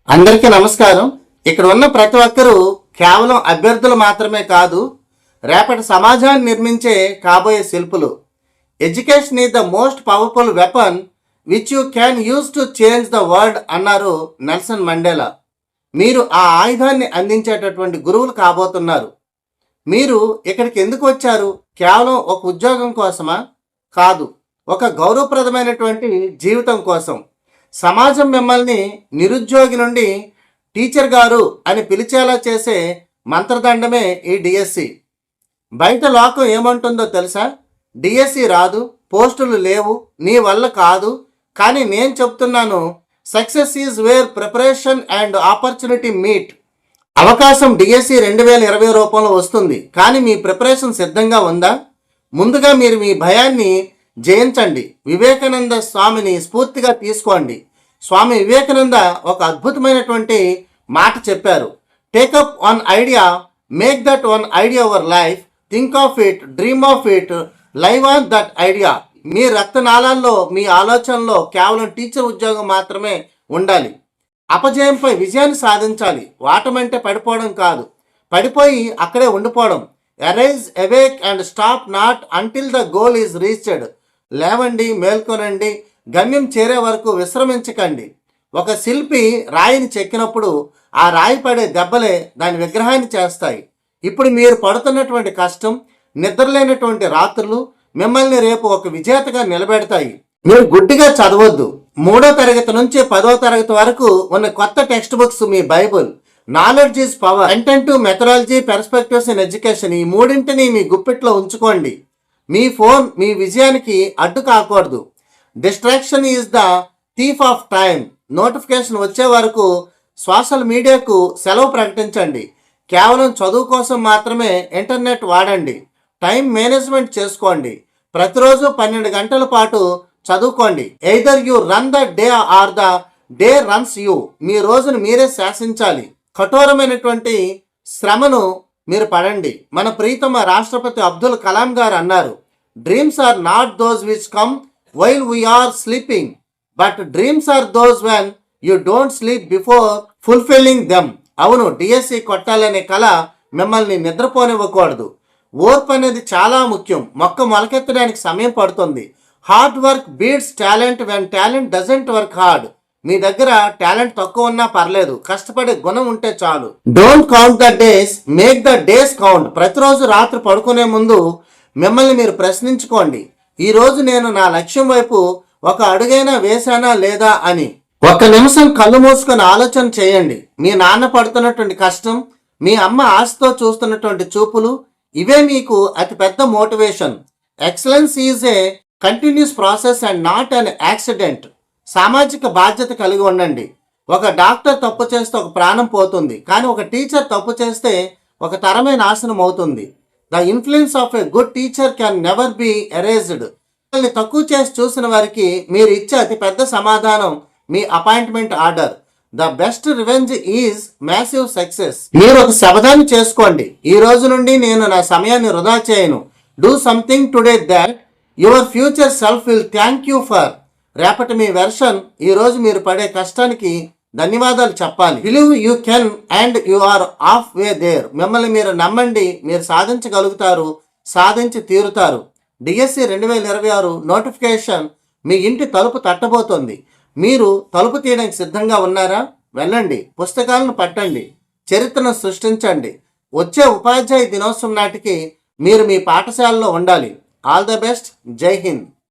అందరికీ నమస్కారం. ఇక్కడ ఉన్న ప్రతి ఒక్కరూ కేవలం అభ్యర్థులు మాత్రమే కాదు, రేపటి సమాజాన్ని నిర్మించే కాబోయే శిల్పులు. Education is the most powerful weapon which you can use to change the world అన్నారు నెల్సన్ మండేలా. మీరు ఆ ఆయుధాన్ని అందించేటటువంటి గురువులు కాబోతున్నారు. మీరు ఇక్కడికి ఎందుకు వచ్చారు? కేవలం ఒక ఉద్యోగం కోసమా? కాదు, ఒక గౌరవప్రదమైనటువంటి జీవితం కోసం. సమాజం మిమ్మల్ని నిరుద్యోగి నుండి టీచర్ గారు అని పిలిచేలా చేసే మంత్రదండమే ఈ డిఎస్సి. బయట లోకం ఏమంటుందో తెలుసా? డిఎస్సి రాదు, పోస్టులు లేవు, నీ వల్ల కాదు. కానీ నేను చెప్తున్నాను, success is where preparation and opportunity meet. అవకాశం డిఎస్సి 2020 రూపంలో వస్తుంది, కానీ మీ ప్రిపరేషన్ సిద్ధంగా ఉందా? ముందుగా మీరు మీ భయాన్ని జయించండి. వివేకానంద స్వామిని స్ఫూర్తిగా తీసుకోండి. స్వామి వివేకానంద ఒక అద్భుతమైనటువంటి మాట చెప్పారు. Take up one idea, make that one idea our life, think of it, dream of it, live on that idea. మీ రక్తనాళాల్లో, మీ ఆలోచనలో కేవలం టీచర్ ఉద్యోగం మాత్రమే ఉండాలి. అపజయంపై విజయాన్ని సాధించాలి. వాటమంటే పడిపోవడం కాదు, పడిపోయి అక్కడే ఉండిపోవడం. Arise, awake and stop not until the goal is reached. లేవండి, మేల్కొనండి, గమ్యం చేరే వరకు విశ్రమించకండి. ఒక శిల్పి రాయిని చెక్కినప్పుడు ఆ రాయి పడే దెబ్బలే దాని విగ్రహాన్ని చేస్తాయి. ఇప్పుడు మీరు పడుతున్నటువంటి కష్టం, నిద్రలేనటువంటి రాత్రులు మిమ్మల్ని రేపు ఒక విజేతగా నిలబెడతాయి. మీరు గుడ్డిగా చదవద్దు. 3వ తరగతి నుంచి 10వ తరగతి వరకు ఉన్న కొత్త text books me Bible. Knowledge is power, attentive, methodology, perspectives in education, ఈ మూడింటిని మీ గుప్పిట్లో ఉంచుకోండి. మీ ఫోన్ మీ విజయానికి అడ్డు కాకూడదు. Distraction is the thief of time. Notification వచ్చే వరకు సోషల్ మీడియాకు సెలవు ప్రకటించండి. కేవలం చదువు కోసం మాత్రమే ఇంటర్నెట్ వాడండి. టైం మేనేజ్మెంట్ చేసుకోండి. ప్రతిరోజు 12 గంటల పాటు చదువుకోండి. Either you run the day or the day runs you. మీ రోజును మీరే శాసించాలి. కఠోరమైనటువంటి శ్రమను మీరు పడండి. మన ప్రీతమ రాష్ట్రపతి అబ్దుల్ కలాం గారు అన్నారు, dreams are not those which come while we are sleeping, but dreams are those when you don't sleep before fulfilling them. అవును, డిఎస్సి కొట్టాలనే కళ మిమ్మల్ని నిద్రపోనివ్వకూడదు. ఓర్పు అనేది చాలా ముఖ్యం. మొక్క మొలకెత్తడానికి సమయం పడుతుంది. Hard work beats talent when talent doesn't work hard. మీ దగ్గర టాలెంట్ తక్కువ ఉన్నా పర్లేదు, కష్టపడే గుణం ఉంటే చాలు. Don't count the days, make the days count. ప్రతిరోజు రాత్రి పడుకునే ముందు మిమ్మల్ని మీరు ప్రశ్నించుకోండి, ఈ రోజు నేను నా లక్ష్యం వైపు ఒక అడుగైనా వేశానా లేదా అని. ఒక్క నిమిషం కళ్ళు మూసుకొని ఆలోచన చేయండి. మీ నాన్న పడుతున్నటువంటి కష్టం, మీ అమ్మ ఆశతో చూస్తున్నటువంటి చూపులు, ఇవే మీకు అతి పెద్ద motivation. Excellence is a continuous process and not an accident. సామాజిక బాధ్యత కలిగి ఉండండి. ఒక డాక్టర్ తప్పు చేస్తే ఒక ప్రాణం పోతుంది, కానీ ఒక టీచర్ తప్పు చేస్తే ఒక తరమే నాశనం అవుతుంది. The influence of a good teacher can never be erased. మిమ్మల్ని తక్కువ చేసి చూసిన వారికి మీరు ఇచ్చే అతి పెద్ద సమాధానం మీ appointment order. The best revenge is massive success. మీరు ఒక శపథాన్ని చేసుకోండి, ఈ రోజు నుండి నేను నా సమయాన్ని వృధా చేయను. Do something today that your future self will thank you for. రేపటి మీ వెర్షన్ ఈ రోజు మీరు పడే కష్టానికి ధన్యవాదాలు చెప్పాలి. Believe you can and you are halfway there. మిమ్మల్ని మీరు నమ్మండి, మీరు సాధించగలుగుతారు, సాధించి తీరుతారు. డిఎస్సి 2026 నోటిఫికేషన్ మీ ఇంటి తలుపు తట్టబోతోంది. మీరు తలుపు తీయడానికి సిద్ధంగా ఉన్నారా? వెళ్ళండి, పుస్తకాలను పట్టండి, చరిత్రను సృష్టించండి. వచ్చే ఉపాధ్యాయ దినోత్సవం నాటికి మీరు మీ పాఠశాలలో ఉండాలి. All the best. జై హింద్.